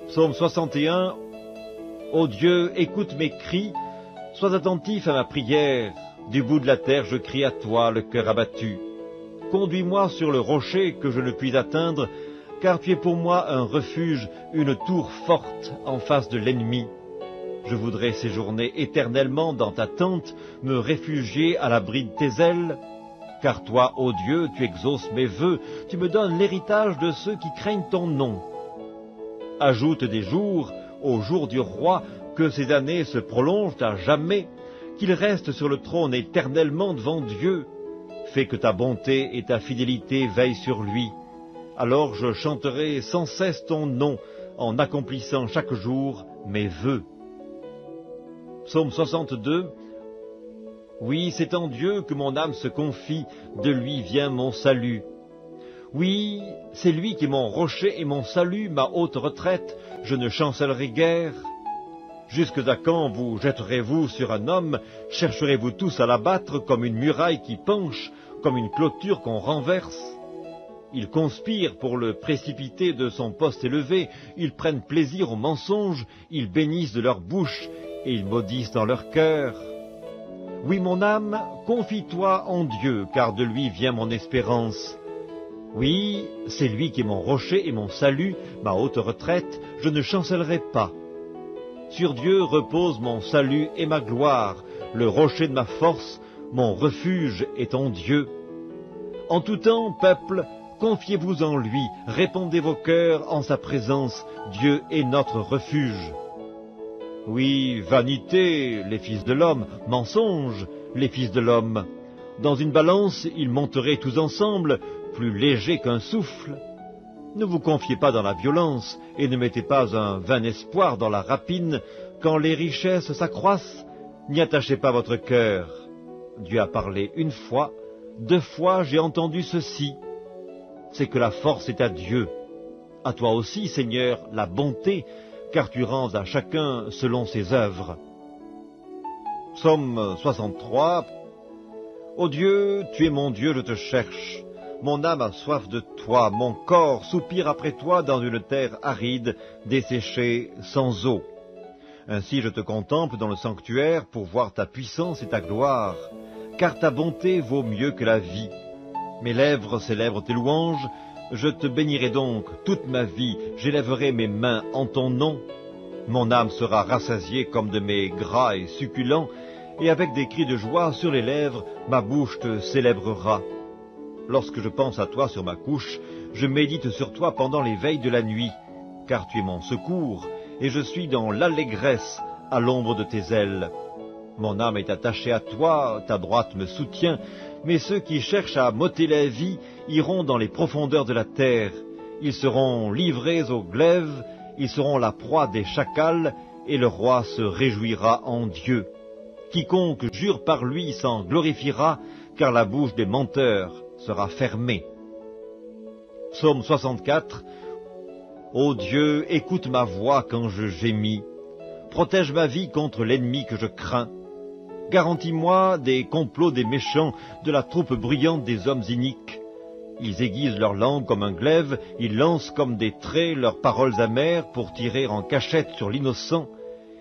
Psaume 61. Ô Dieu, écoute mes cris, sois attentif à ma prière. Du bout de la terre, je crie à toi, le cœur abattu. Conduis-moi sur le rocher que je ne puis atteindre, car tu es pour moi un refuge, une tour forte en face de l'ennemi. Je voudrais séjourner éternellement dans ta tente, me réfugier à l'abri de tes ailes. Car toi, ô Dieu, tu exauces mes vœux, tu me donnes l'héritage de ceux qui craignent ton nom. Ajoute des jours au jour du roi, que ces années se prolongent à jamais, qu'il reste sur le trône éternellement devant Dieu. Fais que ta bonté et ta fidélité veillent sur lui. Alors je chanterai sans cesse ton nom, en accomplissant chaque jour mes vœux. Psaume 62. Oui, c'est en Dieu que mon âme se confie, de lui vient mon salut. Oui, c'est lui qui est mon rocher et mon salut, ma haute retraite, je ne chancellerai guère. Jusque à quand vous jetterez-vous sur un homme, chercherez-vous tous à l'abattre comme une muraille qui penche, comme une clôture qu'on renverse? Ils conspirent pour le précipiter de son poste élevé, ils prennent plaisir au mensonge, ils bénissent de leur bouche, et ils maudissent dans leur cœur. Oui, mon âme, confie-toi en Dieu, car de lui vient mon espérance. Oui, c'est lui qui est mon rocher et mon salut, ma haute retraite, je ne chancellerai pas. Sur Dieu repose mon salut et ma gloire, le rocher de ma force, mon refuge est en Dieu. En tout temps, peuple, confiez-vous en lui, répandez vos cœurs en sa présence, Dieu est notre refuge. Oui, vanité, les fils de l'homme, mensonge, les fils de l'homme. Dans une balance, ils monteraient tous ensemble, plus légers qu'un souffle. Ne vous confiez pas dans la violence, et ne mettez pas un vain espoir dans la rapine. Quand les richesses s'accroissent, n'y attachez pas votre cœur. Dieu a parlé une fois, 2 fois j'ai entendu ceci. C'est que la force est à Dieu. À toi aussi, Seigneur, la bonté, car tu rends à chacun selon ses œuvres. Psaume 63. Ô Dieu, tu es mon Dieu, je te cherche. Mon âme a soif de toi, mon corps soupire après toi dans une terre aride, desséchée, sans eau. Ainsi je te contemple dans le sanctuaire pour voir ta puissance et ta gloire, car ta bonté vaut mieux que la vie. Mes lèvres célèbrent tes louanges, je te bénirai donc toute ma vie, j'élèverai mes mains en ton nom. Mon âme sera rassasiée comme de mets gras et succulents, et avec des cris de joie sur les lèvres, ma bouche te célébrera. Lorsque je pense à toi sur ma couche, je médite sur toi pendant les veilles de la nuit, car tu es mon secours, et je suis dans l'allégresse à l'ombre de tes ailes. Mon âme est attachée à toi, ta droite me soutient, mais ceux qui cherchent à m'ôter la vie iront dans les profondeurs de la terre. Ils seront livrés aux glaives, ils seront la proie des chacals, et le roi se réjouira en Dieu. Quiconque jure par lui s'en glorifiera, car la bouche des menteurs sera fermée. Psaume 64. Ô Dieu, écoute ma voix quand je gémis. Protège ma vie contre l'ennemi que je crains. Garantis-moi des complots des méchants, de la troupe bruyante des hommes iniques. Ils aiguisent leur langue comme un glaive, ils lancent comme des traits leurs paroles amères pour tirer en cachette sur l'innocent.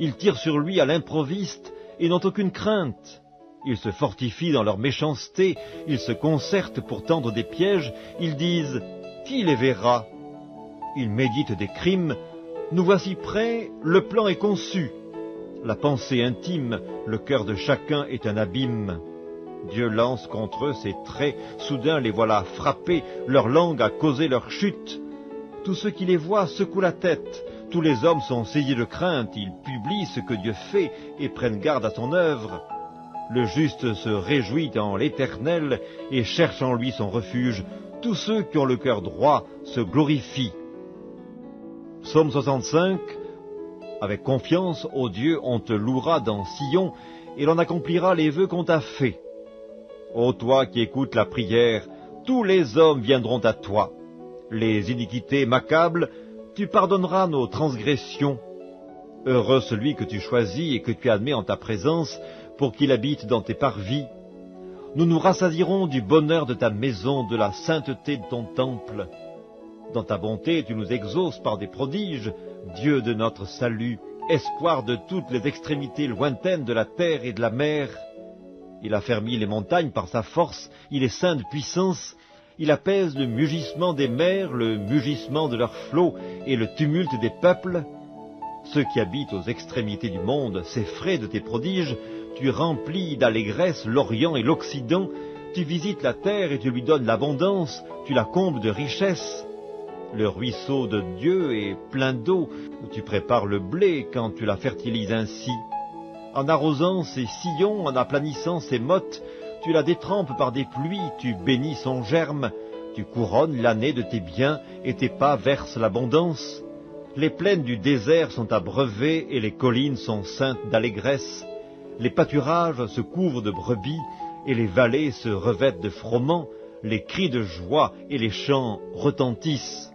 Ils tirent sur lui à l'improviste et n'ont aucune crainte. Ils se fortifient dans leur méchanceté, ils se concertent pour tendre des pièges, ils disent « Qui les verra ?» Ils méditent des crimes, « Nous voici prêts, le plan est conçu. » La pensée intime, le cœur de chacun est un abîme. Dieu lance contre eux ses traits, soudain les voilà frappés, leur langue a causé leur chute. Tous ceux qui les voient secouent la tête, tous les hommes sont saisis de crainte, ils publient ce que Dieu fait et prennent garde à son œuvre. Le juste se réjouit en l'Éternel et cherche en lui son refuge. Tous ceux qui ont le cœur droit se glorifient. Psaume 65. Avec confiance, ô Dieu, on te louera dans Sion, et l'on accomplira les vœux qu'on t'a faits. Ô toi qui écoutes la prière, tous les hommes viendront à toi. Les iniquités m'accablent, tu pardonneras nos transgressions. Heureux celui que tu choisis et que tu admets en ta présence, pour qu'il habite dans tes parvis. Nous nous rassasierons du bonheur de ta maison, de la sainteté de ton temple. Dans ta bonté, tu nous exauces par des prodiges, Dieu de notre salut, espoir de toutes les extrémités lointaines de la terre et de la mer. Il a fermi les montagnes par sa force, il est saint de puissance, il apaise le mugissement des mers, le mugissement de leurs flots et le tumulte des peuples. Ceux qui habitent aux extrémités du monde s'effraient de tes prodiges, tu remplis d'allégresse l'Orient et l'Occident, tu visites la terre et tu lui donnes l'abondance, tu la combles de richesses. Le ruisseau de Dieu est plein d'eau, tu prépares le blé quand tu la fertilises ainsi. En arrosant ses sillons, en aplanissant ses mottes, tu la détrempes par des pluies, tu bénis son germe, tu couronnes l'année de tes biens et tes pas versent l'abondance. Les plaines du désert sont abreuvées et les collines sont ceintes d'allégresse. Les pâturages se couvrent de brebis et les vallées se revêtent de froment, les cris de joie et les chants retentissent.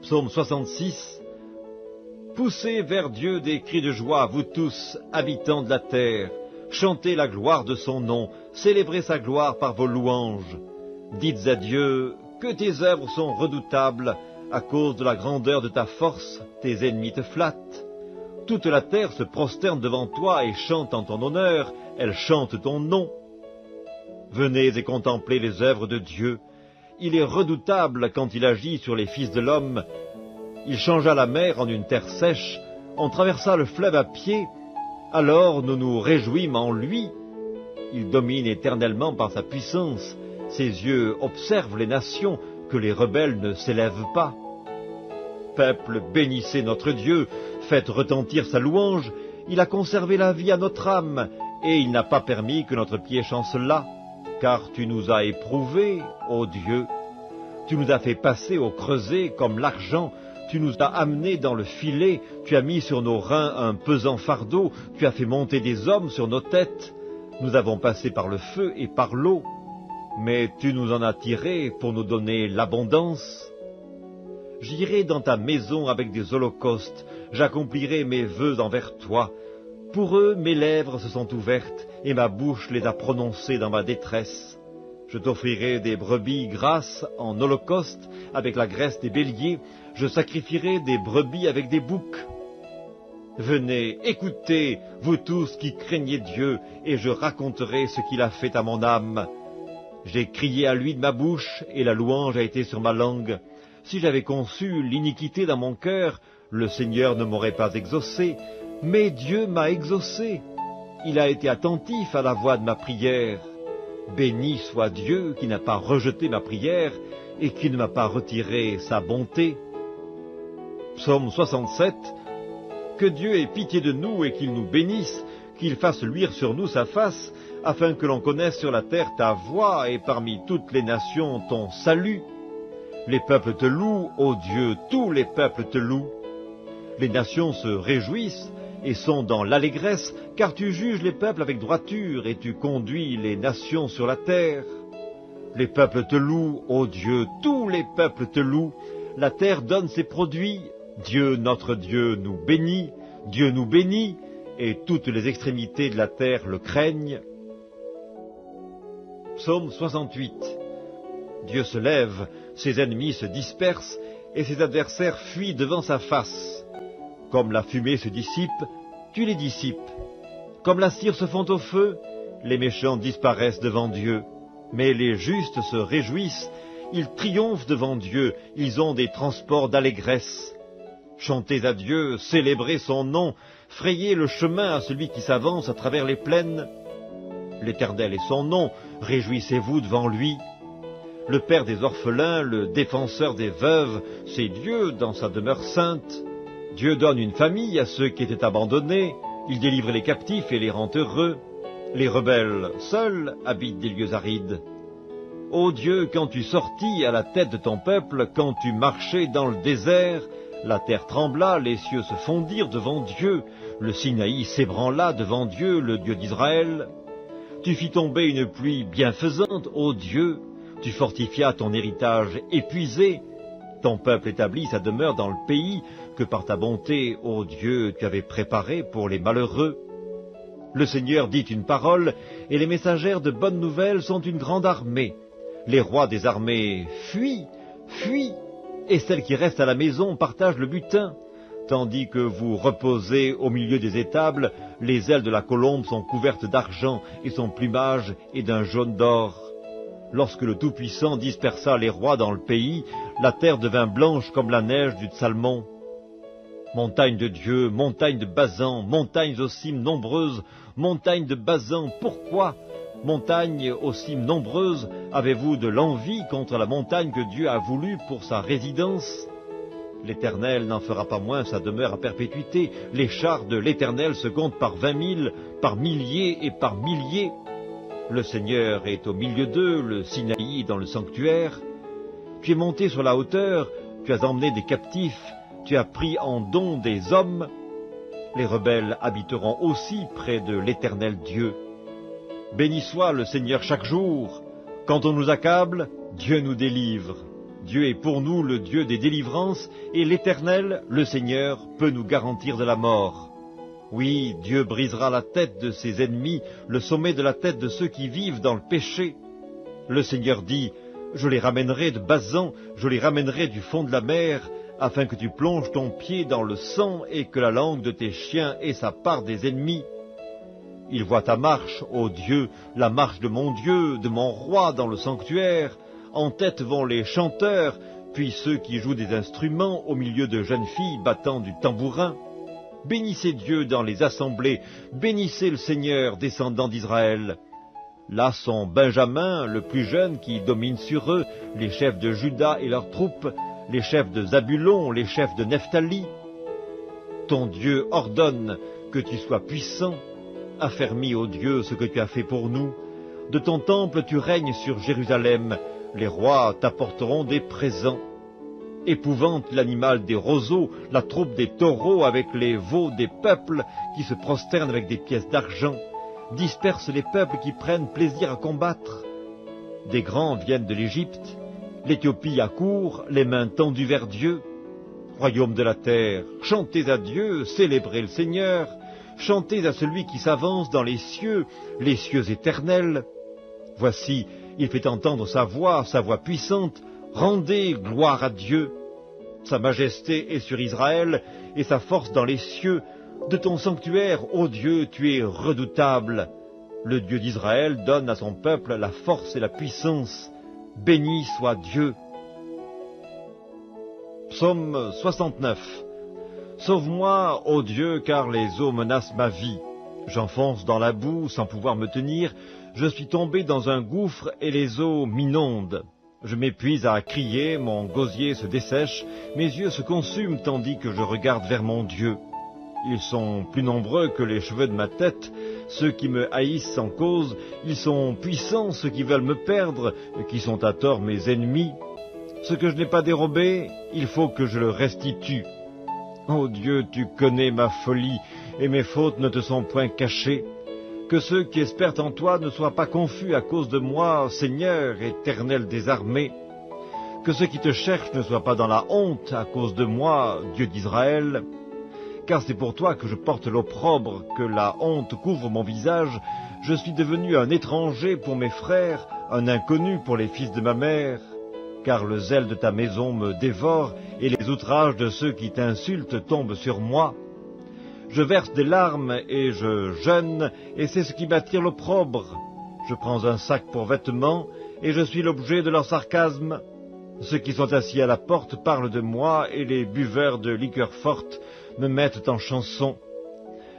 Psaume 66. Poussez vers Dieu des cris de joie, vous tous, habitants de la terre. Chantez la gloire de son nom, célébrez sa gloire par vos louanges. Dites à Dieu que tes œuvres sont redoutables, à cause de la grandeur de ta force, tes ennemis te flattent. Toute la terre se prosterne devant toi et chante en ton honneur, elle chante ton nom. Venez et contemplez les œuvres de Dieu. Il est redoutable quand il agit sur les fils de l'homme. Il changea la mer en une terre sèche, on traversa le fleuve à pied, alors nous nous réjouîmes en lui. Il domine éternellement par sa puissance, ses yeux observent les nations, que les rebelles ne s'élèvent pas. Peuple, bénissez notre Dieu, faites retentir sa louange, il a conservé la vie à notre âme, et il n'a pas permis que notre pied chancelât, car tu nous as éprouvés, ô Dieu. Tu nous as fait passer au creuset comme l'argent, tu nous as amenés dans le filet, tu as mis sur nos reins un pesant fardeau, tu as fait monter des hommes sur nos têtes. Nous avons passé par le feu et par l'eau, mais tu nous en as tirés pour nous donner l'abondance. J'irai dans ta maison avec des holocaustes, j'accomplirai mes vœux envers toi. Pour eux, mes lèvres se sont ouvertes, et ma bouche les a prononcées dans ma détresse. Je t'offrirai des brebis grasses en holocauste avec la graisse des béliers, je sacrifierai des brebis avec des boucs. Venez, écoutez, vous tous qui craignez Dieu, et je raconterai ce qu'il a fait à mon âme. J'ai crié à lui de ma bouche, et la louange a été sur ma langue. Si j'avais conçu l'iniquité dans mon cœur, le Seigneur ne m'aurait pas exaucé, mais Dieu m'a exaucé. Il a été attentif à la voix de ma prière. Béni soit Dieu qui n'a pas rejeté ma prière et qui ne m'a pas retiré sa bonté. Psaume 67. Que Dieu ait pitié de nous et qu'il nous bénisse, qu'il fasse luire sur nous sa face, afin que l'on connaisse sur la terre ta voix et parmi toutes les nations ton salut. Les peuples te louent, ô Dieu, tous les peuples te louent. Les nations se réjouissent et sont dans l'allégresse, car tu juges les peuples avec droiture et tu conduis les nations sur la terre. Les peuples te louent, ô Dieu, tous les peuples te louent. La terre donne ses produits. Dieu, notre Dieu, nous bénit. Dieu nous bénit, et toutes les extrémités de la terre le craignent. Psaume 68. Dieu se lève, ses ennemis se dispersent, et ses adversaires fuient devant sa face. Comme la fumée se dissipe, tu les dissipes. Comme la cire se fond au feu, les méchants disparaissent devant Dieu. Mais les justes se réjouissent, ils triomphent devant Dieu, ils ont des transports d'allégresse. Chantez à Dieu, célébrez son nom, frayez le chemin à celui qui s'avance à travers les plaines. L'Éternel est son nom, réjouissez-vous devant lui. Le Père des orphelins, le défenseur des veuves, c'est Dieu dans sa demeure sainte. Dieu donne une famille à ceux qui étaient abandonnés, il délivre les captifs et les rend heureux. Les rebelles, seuls, habitent des lieux arides. Ô Dieu, quand tu sortis à la tête de ton peuple, quand tu marchais dans le désert, la terre trembla, les cieux se fondirent devant Dieu, le Sinaï s'ébranla devant Dieu, le Dieu d'Israël. Tu fis tomber une pluie bienfaisante, ô Dieu, tu fortifias ton héritage épuisé. Ton peuple établit sa demeure dans le pays que par ta bonté, ô Dieu, tu avais préparé pour les malheureux. Le Seigneur dit une parole, et les messagères de bonnes nouvelles sont une grande armée. Les rois des armées fuient, fuient, et celles qui restent à la maison partagent le butin. Tandis que vous reposez au milieu des étables, les ailes de la colombe sont couvertes d'argent et son plumage est d'un jaune d'or. Lorsque le Tout-Puissant dispersa les rois dans le pays, la terre devint blanche comme la neige du Salmon. Montagne de Dieu, montagne de Bazan, montagnes aux cimes nombreuses, montagnes de Bazan, pourquoi, montagnes aux cimes nombreuses, avez-vous de l'envie contre la montagne que Dieu a voulue pour sa résidence? L'Éternel n'en fera pas moins sa demeure à perpétuité. Les chars de l'Éternel se comptent par 20 000, par milliers et par milliers. Le Seigneur est au milieu d'eux, le Sinaï dans le sanctuaire. Tu es monté sur la hauteur, tu as emmené des captifs, tu as pris en don des hommes. Les rebelles habiteront aussi près de l'Éternel Dieu. Béni soit le Seigneur chaque jour. Quand on nous accable, Dieu nous délivre. Dieu est pour nous le Dieu des délivrances, et l'Éternel, le Seigneur, peut nous garantir de la mort. Oui, Dieu brisera la tête de ses ennemis, le sommet de la tête de ceux qui vivent dans le péché. Le Seigneur dit, je les ramènerai de Bazan, je les ramènerai du fond de la mer, afin que tu plonges ton pied dans le sang et que la langue de tes chiens ait sa part des ennemis. Il voit ta marche, ô Dieu, la marche de mon roi dans le sanctuaire. En tête vont les chanteurs, puis ceux qui jouent des instruments au milieu de jeunes filles battant du tambourin. Bénissez Dieu dans les assemblées, bénissez le Seigneur, descendant d'Israël. Là sont Benjamin, le plus jeune, qui domine sur eux, les chefs de Juda et leurs troupes, les chefs de Zabulon, les chefs de Nephtali. Ton Dieu ordonne que tu sois puissant. Affermis, ô Dieu, ce que tu as fait pour nous. De ton temple tu règnes sur Jérusalem. Les rois t'apporteront des présents. Épouvante l'animal des roseaux, la troupe des taureaux avec les veaux des peuples qui se prosternent avec des pièces d'argent. Disperse les peuples qui prennent plaisir à combattre. Des grands viennent de l'Égypte, l'Éthiopie accourt, les mains tendues vers Dieu. Royaume de la terre, chantez à Dieu, célébrez le Seigneur, chantez à celui qui s'avance dans les cieux éternels. Voici, il fait entendre sa voix puissante, rendez gloire à Dieu. Sa majesté est sur Israël, et sa force dans les cieux. De ton sanctuaire, ô Dieu, tu es redoutable. Le Dieu d'Israël donne à son peuple la force et la puissance. Béni soit Dieu. Psaume 69. Sauve-moi, ô Dieu, car les eaux menacent ma vie. J'enfonce dans la boue sans pouvoir me tenir. Je suis tombé dans un gouffre et les eaux m'inondent. Je m'épuise à crier, mon gosier se dessèche, mes yeux se consument tandis que je regarde vers mon Dieu. Ils sont plus nombreux que les cheveux de ma tête, ceux qui me haïssent sans cause, ils sont puissants, ceux qui veulent me perdre, qui sont à tort mes ennemis. Ce que je n'ai pas dérobé, il faut que je le restitue. Ô Dieu, tu connais ma folie, et mes fautes ne te sont point cachées. Que ceux qui espèrent en toi ne soient pas confus à cause de moi, Seigneur, éternel des armées. Que ceux qui te cherchent ne soient pas dans la honte à cause de moi, Dieu d'Israël. Car c'est pour toi que je porte l'opprobre, que la honte couvre mon visage. Je suis devenu un étranger pour mes frères, un inconnu pour les fils de ma mère. Car le zèle de ta maison me dévore, et les outrages de ceux qui t'insultent tombent sur moi. Je verse des larmes et je jeûne, et c'est ce qui m'attire l'opprobre. Je prends un sac pour vêtements, et je suis l'objet de leur sarcasme. Ceux qui sont assis à la porte parlent de moi, et les buveurs de liqueurs fortes me mettent en chanson.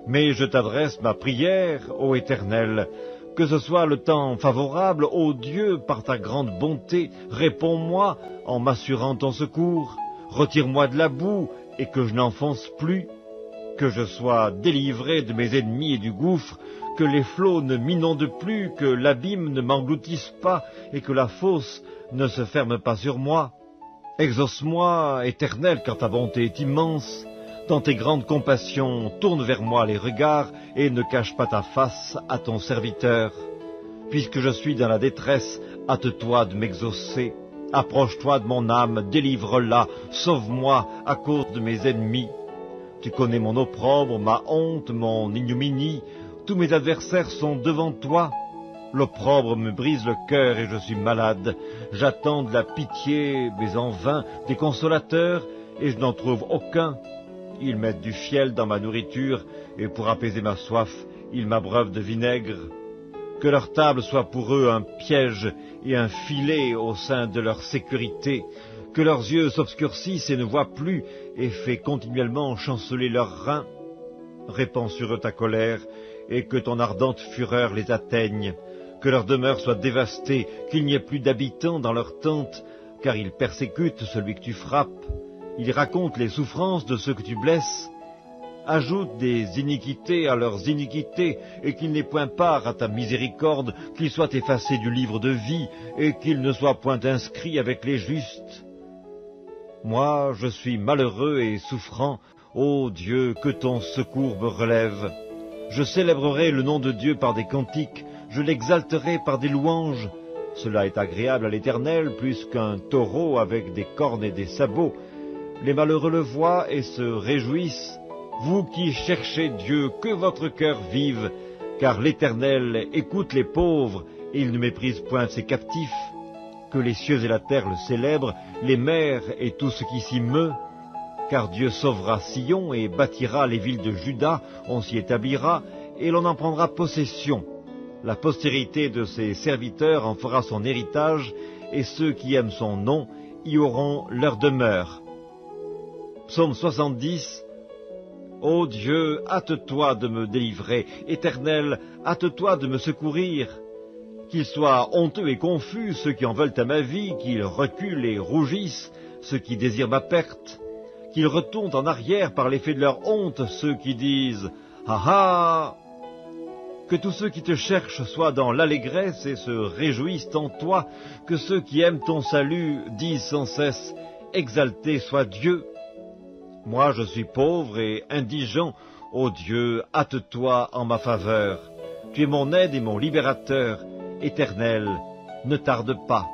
Mais je t'adresse ma prière, ô Éternel, que ce soit le temps favorable, ô Dieu, par ta grande bonté, réponds-moi en m'assurant ton secours. Retire-moi de la boue, et que je n'enfonce plus. Que je sois délivré de mes ennemis et du gouffre, que les flots ne m'inondent plus, que l'abîme ne m'engloutisse pas, et que la fosse ne se ferme pas sur moi. Exauce-moi, Éternel, car ta bonté est immense. Dans tes grandes compassions, tourne vers moi les regards, et ne cache pas ta face à ton serviteur. Puisque je suis dans la détresse, hâte-toi de m'exaucer. Approche-toi de mon âme, délivre-la, sauve-moi à cause de mes ennemis. Tu connais mon opprobre, ma honte, mon ignominie. Tous mes adversaires sont devant toi. L'opprobre me brise le cœur et je suis malade. J'attends de la pitié, mais en vain, des consolateurs, et je n'en trouve aucun. Ils mettent du fiel dans ma nourriture, et pour apaiser ma soif, ils m'abreuvent de vinaigre. Que leur table soit pour eux un piège et un filet au sein de leur sécurité. Que leurs yeux s'obscurcissent et ne voient plus, et fais continuellement chanceler leurs reins. Répands sur eux ta colère, et que ton ardente fureur les atteigne. Que leur demeure soit dévastée, qu'il n'y ait plus d'habitants dans leurs tentes, car ils persécutent celui que tu frappes. Ils racontent les souffrances de ceux que tu blesses. Ajoute des iniquités à leurs iniquités, et qu'ils n'aient point part à ta miséricorde, qu'ils soient effacés du livre de vie, et qu'ils ne soient point inscrits avec les justes. Moi, je suis malheureux et souffrant. Ô Dieu, que ton secours me relève. Je célébrerai le nom de Dieu par des cantiques, je l'exalterai par des louanges. Cela est agréable à l'Éternel, plus qu'un taureau avec des cornes et des sabots. Les malheureux le voient et se réjouissent. Vous qui cherchez Dieu, que votre cœur vive, car l'Éternel écoute les pauvres, et il ne méprise point ses captifs. Que les cieux et la terre le célèbrent, les mers et tout ce qui s'y meut. Car Dieu sauvera Sion et bâtira les villes de Juda, on s'y établira, et l'on en prendra possession. La postérité de ses serviteurs en fera son héritage, et ceux qui aiment son nom y auront leur demeure. Psaume 70. Ô Dieu, hâte-toi de me délivrer, Éternel, hâte-toi de me secourir. Qu'ils soient honteux et confus ceux qui en veulent à ma vie, qu'ils reculent et rougissent ceux qui désirent ma perte. Qu'ils retournent en arrière par l'effet de leur honte ceux qui disent « Ah ah !» Que tous ceux qui te cherchent soient dans l'allégresse et se réjouissent en toi, que ceux qui aiment ton salut disent sans cesse « Exalté soit Dieu !» Moi je suis pauvre et indigent, ô Dieu, hâte-toi en ma faveur. Tu es mon aide et mon libérateur, Éternel, ne tarde pas.